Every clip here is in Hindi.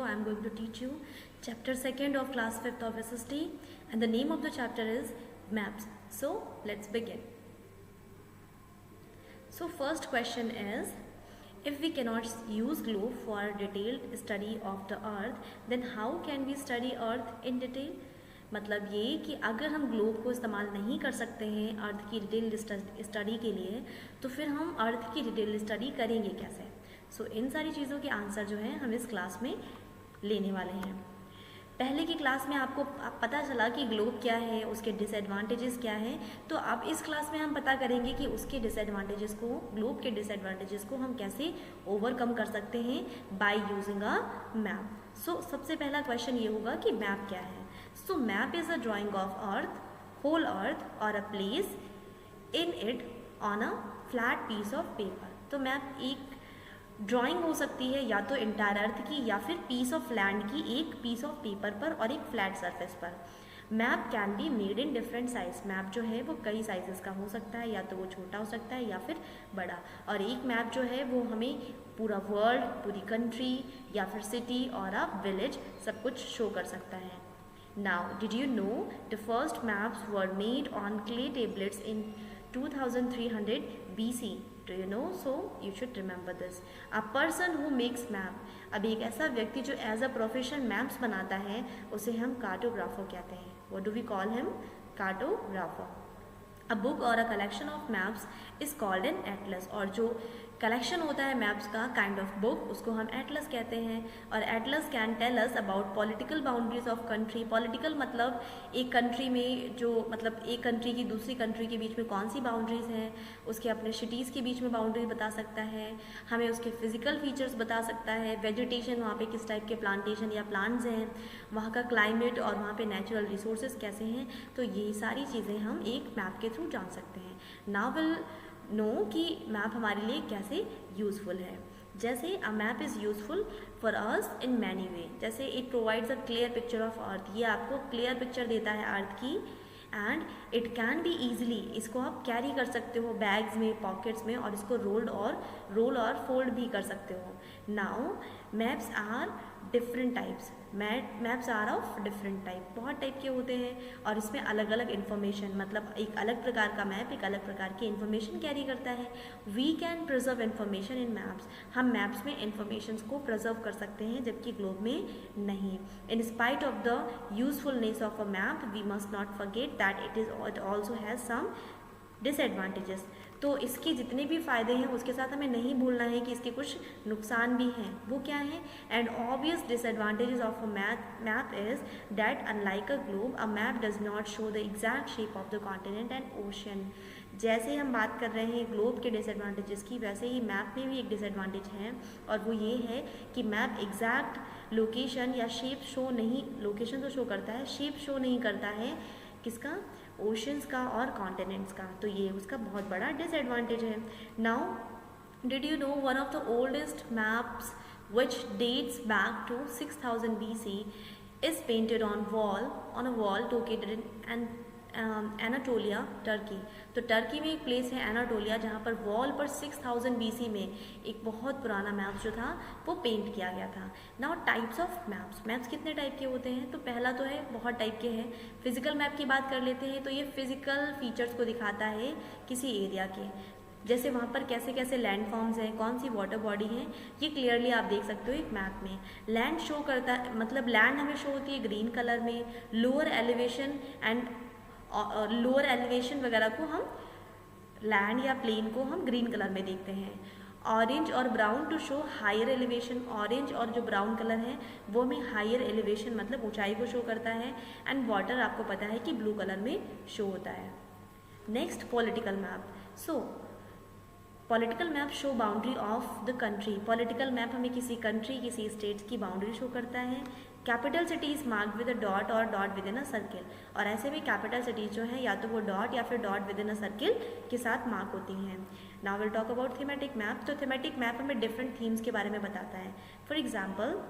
I am going to teach you chapter 2nd of class 5th of SST, and the name of the chapter is maps. So let's begin. So first question is, if we cannot use globe for detailed study of the earth, then how can we study earth in detail? मतलब ये कि अगर हम ग्लोब को इस्तेमाल नहीं कर सकते हैं अर्थ की डिटेल स्टडी के लिए, तो फिर हम अर्थ की डिटेल स्टडी करेंगे कैसे? सो इन सारी चीज़ों के आंसर जो है हम इस क्लास में लेने वाले हैं। पहले की क्लास में आपको पता चला कि ग्लोब क्या है, उसके डिसएडवांटेजेस क्या हैं, तो अब इस क्लास में हम पता करेंगे कि उसके डिसएडवांटेजेस को, ग्लोब के डिसएडवांटेजेस को हम कैसे ओवरकम कर सकते हैं by using a map. So सबसे पहला क्वेश्चन ये होगा कि मैप क्या है। So map is a drawing of earth, whole earth और a place in it on a flat piece of paper. तो मैप एक ड्राइंग हो सकती है या तो इंटायर अर्थ की या फिर पीस ऑफ लैंड की एक पीस ऑफ पेपर पर और एक फ्लैट सरफेस पर। Map can be made in different size. Map जो है वो कई साइजेस का हो सकता है, या तो वो छोटा हो सकता है या फिर बड़ा। और एक मैप जो है वो हमें पूरा वर्ल्ड, पूरी कंट्री या फिर सिटी और अ विलेज सब कुछ शो कर सकता है। Now, did you know the first maps were made on clay tablets in 2300 BC? Do you know? So you should remember this. A person who makes map. अब एक ऐसा व्यक्ति जो एज अ प्रोफेशन मैप्स बनाता है उसे हम कार्टोग्राफर कहते हैं। What do we call him? Cartographer. A book or a collection of maps is called an atlas. और जो कलेक्शन होता है मैप्स का, काइंड ऑफ बुक, उसको हम एटलस कहते हैं। और atlas can tell us about political boundaries of country. Political मतलब एक कंट्री में जो, मतलब एक कंट्री की दूसरी कंट्री के बीच में कौन सी बाउंड्रीज हैं, उसके अपने सिटीज़ के बीच में बाउंड्रीज बता सकता है, हमें उसके फिजिकल फीचर्स बता सकता है, वेजिटेशन, वहाँ पे किस टाइप के प्लांटेशन या प्लांट्स हैं, वहाँ का क्लाइमेट और वहाँ पे नेचुरल रिसोर्सेज कैसे हैं। तो ये सारी चीज़ें हम एक मैप के थ्रू जान सकते हैं। नाउ विल नो कि मैप हमारे लिए कैसे यूज़फुल है। जैसे a map is useful for us in many way. जैसे it provides a clear picture of earth. ये आपको क्लियर पिक्चर देता है अर्थ की, and it can be easily, इसको आप कैरी कर सकते हो बैग्स में, पॉकेट्स में, और इसको रोल और फोल्ड भी कर सकते हो। Now maps are different types. Maps are of different type. बहुत टाइप के होते हैं और इसमें अलग अलग इन्फॉर्मेशन, मतलब एक अलग प्रकार का मैप एक अलग प्रकार की इन्फॉर्मेशन कैरी करता है। We can preserve information in maps. हम मैप्स में इन्फॉर्मेशन को प्रिजर्व कर सकते हैं, जबकि ग्लोब में नहीं। In spite of the usefulness of a map, we must not forget that it also has some disadvantages. तो इसके जितने भी फ़ायदे हैं उसके साथ हमें नहीं भूलना है कि इसके कुछ नुकसान भी हैं। वो क्या हैं? And obvious disadvantages of a map is that unlike a globe, a map does not show the exact shape of the continent and ocean. जैसे हम बात कर रहे हैं ग्लोब के डिसएडवांटेजेस की, वैसे ही मैप में भी एक डिसएडवांटेज है, और वो ये है कि मैप एग्जैक्ट लोकेशन या शेप शो नहीं, लोकेशन तो शो करता है, शेप शो नहीं करता है। किसका? ओशंस का और कॉन्टिनेंट्स का। तो ये उसका बहुत बड़ा डिसएडवांटेज है। Now did you know one of the oldest maps which dates back to 6000 BC is painted on a wall located in Anatolia, Turkey. तो टर्की में एक प्लेस है एनाटोलिया, जहाँ पर वॉल पर 6000 BC में एक बहुत पुराना मैप जो था वो पेंट किया गया था। नाउ टाइप्स ऑफ मैप्स कितने टाइप के होते हैं? तो पहला तो है, बहुत टाइप के हैं। फिजिकल मैप की बात कर लेते हैं, तो ये फिजिकल फीचर्स को दिखाता है किसी एरिया के, जैसे वहाँ पर कैसे कैसे लैंड फॉर्म्स हैं, कौन सी वाटर बॉडी है, ये क्लियरली आप देख सकते हो एक मैप में। लैंड शो करता है, मतलब लैंड हमें शो होती है ग्रीन कलर में। Lower elevation and lower elevation वगैरह को हम, लैंड या प्लेन को हम ग्रीन कलर में देखते हैं। ऑरेंज और brown to show higher elevation. Orange और जो ब्राउन कलर है वो हमें हायर एलिवेशन मतलब ऊंचाई को शो करता है। एंड वाटर आपको पता है कि ब्लू कलर में शो होता है। Next, political map. So political map show boundary of the country. Political map हमें किसी कंट्री, किसी स्टेट्स की बाउंड्री शो करता है। Capital cities marked with a dot और dot within a circle. और ऐसे में कैपिटल सिटीज़ जो हैं या तो वो डॉट या फिर dot within a circle के साथ मार्क होती हैं। Now will talk about thematic map. तो थीमेटिक मैप हमें डिफरेंट थीम्स के बारे में बताता है। For example,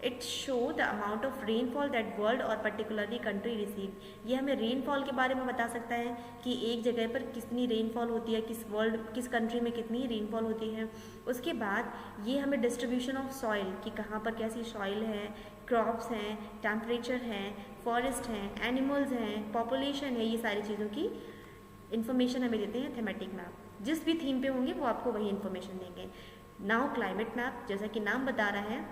it show the amount of rainfall that world और पर्टिकुलरली कंट्री रिसीव। ये हमें रेनफॉल के बारे में बता सकता है कि एक जगह पर कितनी रेनफॉल होती है, किस कंट्री में कितनी रेनफॉल होती है। उसके बाद ये हमें डिस्ट्रीब्यूशन ऑफ सॉइल कि कहाँ पर कैसी सॉइल है, क्रॉप्स हैं, टेम्परेचर हैं, फॉरेस्ट हैं, एनिमल्स हैं, पॉपुलेशन है, ये सारी चीज़ों की इन्फॉर्मेशन हमें देते हैं थीमेटिक मैप। जिस भी थीम पे होंगे वो आपको वही इन्फॉर्मेशन देंगे। नाउ क्लाइमेट मैप, जैसा कि नाम बता रहा है,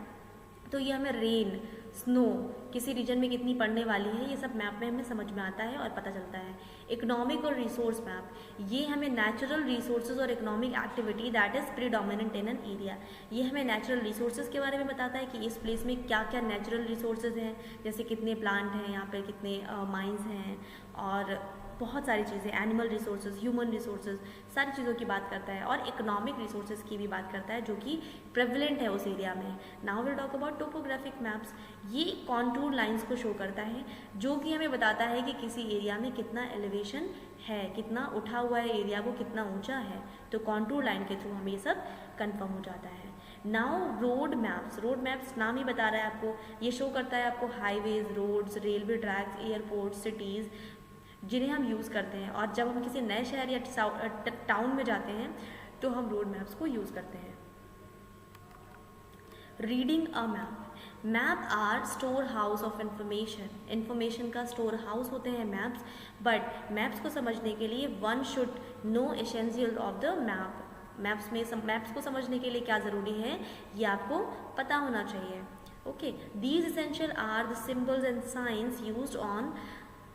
तो ये हमें रेन, स्नो, किसी रीजन में कितनी पड़ने वाली है, ये सब मैप में हमें समझ में आता है और पता चलता है। इकोनॉमिक और रिसोर्स मैप, ये हमें नेचुरल रिसोर्सेज और economic activity that is predominant in an area, ये हमें नेचुरल रिसोर्सेज के बारे में बताता है कि इस प्लेस में क्या क्या नेचुरल रिसोर्सेज हैं, जैसे कितने प्लांट हैं यहाँ पे, कितने माइंस हैं, और बहुत सारी चीज़ें, एनिमल रिसोर्सेज, ह्यूमन रिसोर्सेज, सारी चीज़ों की बात करता है। और इकोनॉमिक रिसोर्सेज की भी बात करता है जो कि प्रेवलेंट है उस एरिया में। Now will talk about topographic maps. ये कॉन्टूर लाइंस को शो करता है जो कि हमें बताता है कि किसी एरिया में कितना एलिवेशन है, कितना उठा हुआ है एरिया, वो कितना ऊंचा है। तो कॉन्टूर लाइन के थ्रू हमें ये सब कन्फर्म हो जाता है। Now road maps, road maps नाम ही बता रहा है आपको, ये शो करता है आपको highways, roads, railway tracks, airport, cities, जिन्हें हम यूज़ करते हैं। और जब हम किसी नए शहर या टाउन में जाते हैं तो हम रोड मैप्स को यूज़ करते हैं। Reading a map, map are store house of information का स्टोर हाउस होते हैं मैप्स। बट मैप्स को समझने के लिए one should know essential of the map. Maps को समझने के लिए क्या ज़रूरी है, ये आपको पता होना चाहिए। Okay, these essential are the symbols and signs used on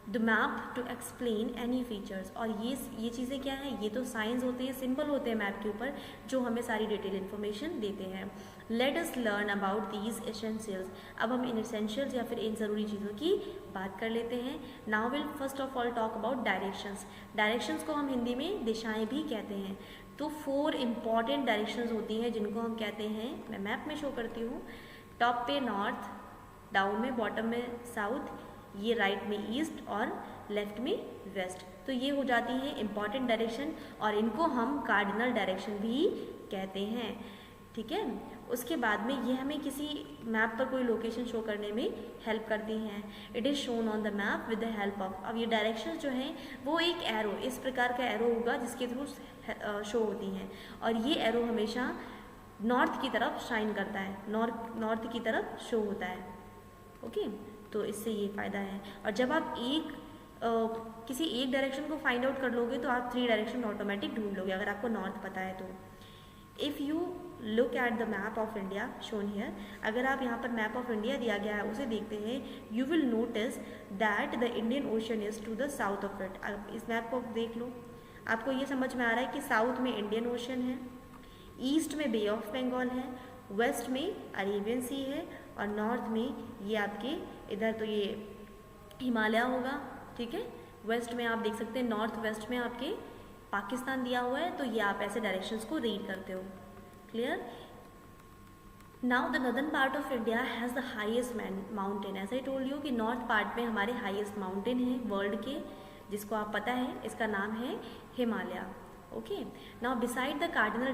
the map to explain any features. और ये चीज़ें क्या हैं, ये तो साइंस होते हैं, सिंबल होते हैं मैप के ऊपर जो हमें सारी डिटेल इन्फॉर्मेशन देते हैं। Let us learn about these essentials. अब हम इन एसेंशियल्स या फिर इन ज़रूरी चीज़ों की बात कर लेते हैं। Now will first of all talk about directions. Directions को हम हिंदी में दिशाएं भी कहते हैं। तो 4 इंपॉर्टेंट डायरेक्शंस होती हैं जिनको हम कहते हैं, मैं मैप में शो करती हूँ। टॉप पे नॉर्थ, डाउन में, बॉटम में साउथ, ये राइट में ईस्ट और लेफ्ट में वेस्ट। तो ये हो जाती है इंपॉर्टेंट डायरेक्शन और इनको हम कार्डिनल डायरेक्शन भी कहते हैं। ठीक है, उसके बाद में ये हमें किसी मैप पर कोई लोकेशन शो करने में हेल्प करती हैं। It is shown on the map with the help of, अब ये डायरेक्शंस जो हैं वो एक एरो, इस प्रकार का एरो होगा जिसके थ्रू शो होती हैं। और ये एरो हमेशा नॉर्थ की तरफ शाइन करता है, नॉर्थ की तरफ शो होता है। ओके, तो इससे ये फ़ायदा है। और जब आप किसी एक डायरेक्शन को फाइंड आउट कर लोगे तो आप 3 डायरेक्शन ऑटोमेटिक ढूंढ लोगे अगर आपको नॉर्थ पता है तो। If you look at the map of India shown here, अगर आप यहाँ पर मैप ऑफ इंडिया दिया गया है उसे देखते हैं, you will notice that the Indian Ocean is to the south of it. अब इस मैप को देख लो, आपको ये समझ में आ रहा है कि साउथ में इंडियन ओशन है, ईस्ट में बे ऑफ बंगाल है, वेस्ट में अरेबियन सी है और नॉर्थ में ये आपके इधर तो ये हिमालय होगा। ठीक है, वेस्ट में आप देख सकते हैं, नॉर्थ वेस्ट में आपके पाकिस्तान दिया हुआ है। तो ये आप ऐसे डायरेक्शंस को रीड करते हो। Clear? Now the northern part of India has the highest mountain. ऐसा ही टोल्ड यू कि नॉर्थ पार्ट में हमारे हाईएस्ट माउंटेन है वर्ल्ड के, जिसको आप पता है, इसका नाम है Himalaya. Okay, now beside the cardinal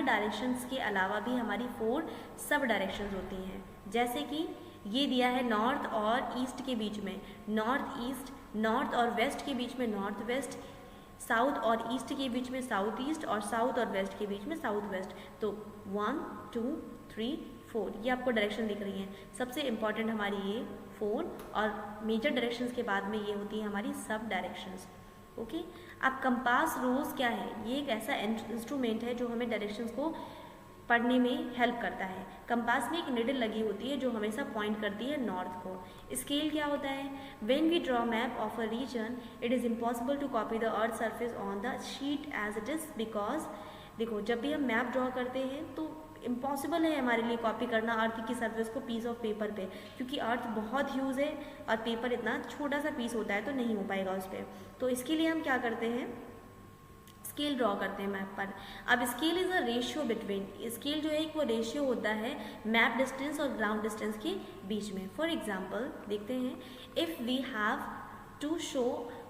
directions के अलावा भी हमारी 4 सब डायरेक्शंस होती हैं। जैसे कि ये दिया है नॉर्थ और ईस्ट के बीच में नॉर्थ ईस्ट, नॉर्थ और वेस्ट के बीच में नॉर्थ वेस्ट, साउथ और ईस्ट के बीच में साउथ ईस्ट और साउथ और वेस्ट के बीच में साउथ वेस्ट। तो 1 2 3 4 ये आपको डायरेक्शन दिख रही हैं। सबसे इम्पॉर्टेंट हमारी ये 4 और मेजर डायरेक्शंस के बाद में ये होती है हमारी सब डायरेक्शंस। ओके, अब कंपास रोज क्या है, ये एक ऐसा इंस्ट्रूमेंट है जो हमें डायरेक्शंस को पढ़ने में हेल्प करता है। कंपास में एक निडल लगी होती है जो हमेशा पॉइंट करती है नॉर्थ को। स्केल क्या होता है, when we draw map of a region it is impossible to copy the earth surface on the sheet as it is, because देखो जब भी हम मैप ड्रॉ करते हैं तो इम्पॉसिबल है हमारे लिए कॉपी करना अर्थ की सरफेस को पीस ऑफ पेपर पे, क्योंकि अर्थ बहुत ह्यूज है और पेपर इतना छोटा सा पीस होता है तो नहीं हो पाएगा उस पर। तो इसके लिए हम क्या करते हैं, स्केल ड्रॉ करते हैं मैप पर। अब scale is a ratio between, scale जो है एक वो रेशियो होता है मैप डिस्टेंस और ग्राउंड डिस्टेंस के बीच में। फॉर एग्जाम्पल देखते हैं, if we have to show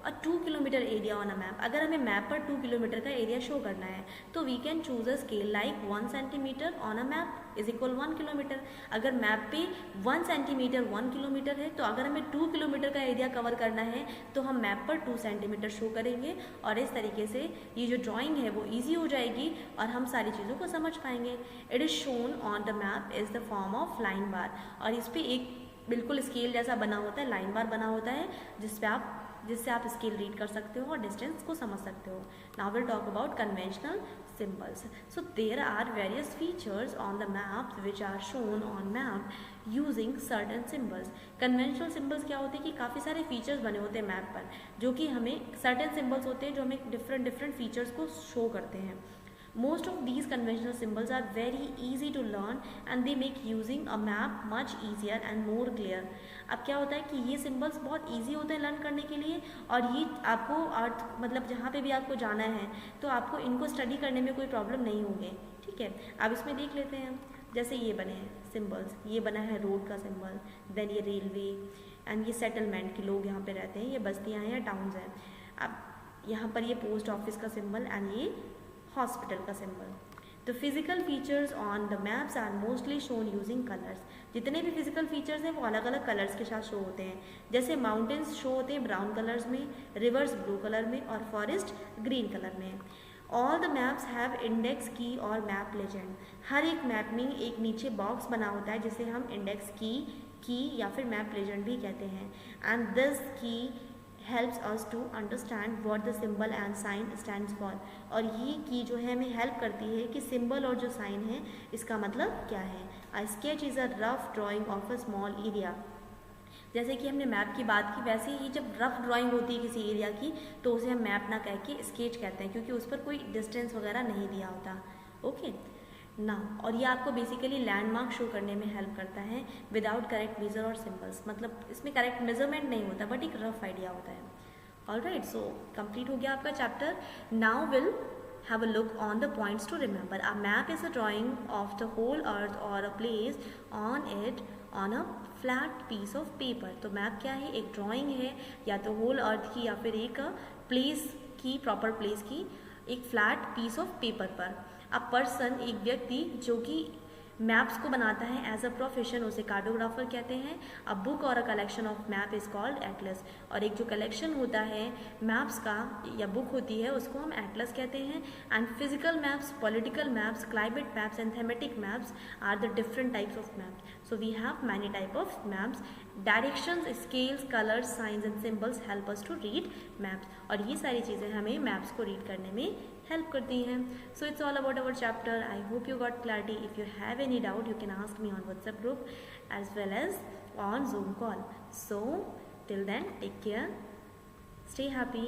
a 2 kilometre area on a map. अगर हमें मैप पर 2 किलोमीटर का एरिया शो करना है तो we can choose a scale like 1 centimetre on a map is equal 1 kilometre. अगर मैप पे 1 सेंटीमीटर 1 किलोमीटर है तो अगर हमें 2 किलोमीटर का एरिया कवर करना है तो हम मैप पर 2 सेंटीमीटर शो करेंगे, और इस तरीके से ये जो ड्राइंग है वो ईजी हो जाएगी और हम सारी चीज़ों को समझ पाएंगे। It is shown on the map is the form of line bar, और इस पर एक बिल्कुल स्केल जैसा बना होता है, लाइन बार बना होता है जिससे आप स्केल रीड कर सकते हो और डिस्टेंस को समझ सकते हो। Now will talk about conventional symbols. So there are various features on the maps which are shown on map using certain symbols. Conventional symbols क्या होते हैं कि काफ़ी सारे फीचर्स बने होते हैं मैप पर, जो कि हमें certain symbols होते हैं जो हमें different फीचर्स को शो करते हैं। Most of these conventional symbols are very easy to learn and they make using a map much easier and more clear. अब क्या होता है कि ये symbols बहुत easy होते हैं लर्न करने के लिए, और ये आपको अर्थ मतलब जहाँ पे भी आपको जाना है तो आपको इनको स्टडी करने में कोई प्रॉब्लम नहीं होगी। ठीक है, अब इसमें देख लेते हैं। जैसे ये बने हैं सिम्बल्स, ये बना है रोड का सिंबल, देन ये रेलवे, एंड ये सेटलमेंट के लोग यहाँ पे रहते हैं, ये बस्तियाँ हैं या टाउन्स हैं। अब यहाँ पर ये पोस्ट ऑफिस का सिंबल एंड ये हॉस्पिटल का symbol. The physical features on the maps are mostly shown using colours. जितने भी फिजिकल फीचर्स हैं वो अलग अलग कलर्स के साथ शो होते हैं। जैसे माउंटेन्स शो होते हैं ब्राउन कलर्स में, रिवर्स ब्लू कलर में और फॉरेस्ट ग्रीन कलर में। All the maps have index की और मैप लेजेंड। हर एक मैप में एक नीचे बॉक्स बना होता है जिसे हम इंडेक्स की या फिर मैप लेजेंड भी कहते हैं। एंड दिस की helps us to understand what the symbol and sign stands for। और ये की जो है हमें हेल्प करती है कि सिंबल और जो साइन है इसका मतलब क्या है। A sketch is a rough drawing of a small area। जैसे कि हमने मैप की बात की, वैसे ही जब रफ ड्राइंग होती है किसी एरिया की तो उसे हम मैप ना कह के स्केच कहते हैं, क्योंकि उस पर कोई डिस्टेंस वगैरह नहीं दिया होता। ओके ना, और ये आपको बेसिकली लैंडमार्क शो करने में हेल्प करता है विदाउट करेक्ट मेजर और सिंबल्स। मतलब इसमें करेक्ट मेजरमेंट नहीं होता बट एक रफ आइडिया होता है। ऑलराइट, सो कंप्लीट हो गया आपका chapter. Now will have a look on the points to remember. A map is a drawing of the whole earth or a place on it on a flat piece of paper। तो मैप क्या है? एक ड्राइंग है या तो होल अर्थ की या फिर एक प्लेस की, प्रॉपर प्लेस की, एक फ्लैट पीस ऑफ पेपर पर। अ पर्सन, एक व्यक्ति जो कि मैप्स को बनाता है एज अ प्रोफेशन, उसे कार्टोग्राफर कहते हैं। अ बुक और a collection of map is called Atlas. और एक जो कलेक्शन होता है मैप्स का या बुक होती है उसको हम एटलस कहते हैं। And physical maps, political maps, climate maps and thematic maps are the different types of maps. So we have many type of maps. Directions, scales, colours, signs and symbols help us to read maps. और ये सारी चीज़ें हमें मैप्स को रीड करने में हेल्प करती हैं। So it's all about our chapter. I hope you got clarity. If you have any doubt you can ask me on WhatsApp group as well as on Zoom call. So till then, take care, stay happy.